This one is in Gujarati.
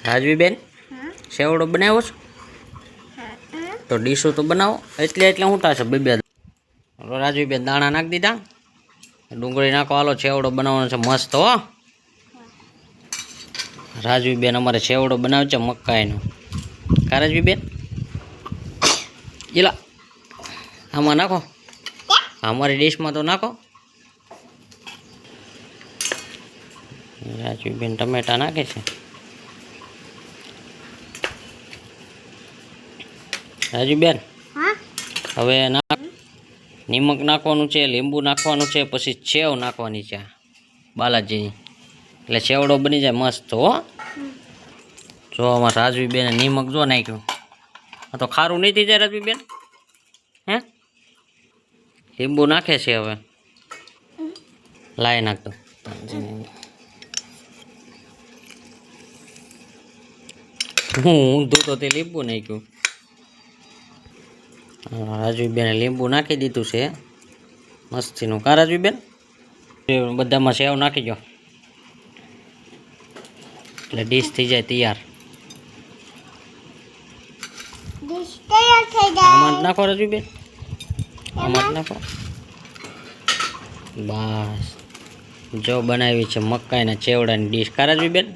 રાજવીબેન સેવડો બનાવ્યો છો તો ડીશો તો બનાવો એટલે હું થશે બે રાજવીબેન દાણા નાખી દીધા ડુંગળી નાખો હાલો સેવડો બનાવવાનો છે મસ્ત હો રાજવીબેન અમારે સેવડો બનાવે છે મકાઈનો કા રાજવીબેન એલા આમાં નાખો અમારી ડીશમાં તો નાખો રાજવીબેન ટમેટા નાખે છે રાજવીબેન હવે નિમક નાખવાનું છે લીંબુ નાખવાનું છે પછી સેવ નાખવાની છે બાલાજીની એટલે સેવડો બની જાય મસ્ત હો જો આમાં રાજવીબેને નિમક જો નાખ્યું આ તો ખારું નહીં થઈ જાય રાજવીબેન હે લીંબુ નાખે છે હવે લાઈ નાખતો હું ઊંધું તો તે લીંબુ નાખ્યું રાજવીબેને લીંબુ નાખી દીધું છે મસ્તીનું કા રાજવીબેન બધામાં સેવ નાખી દો એટલે ડીશ થઈ જાય તૈયાર આમાં નાખો રાજવીબેન આમાં નાખો બસ જો બનાવી છે મકાઈના ચેવડાની ડીશ કા રાજવીબેન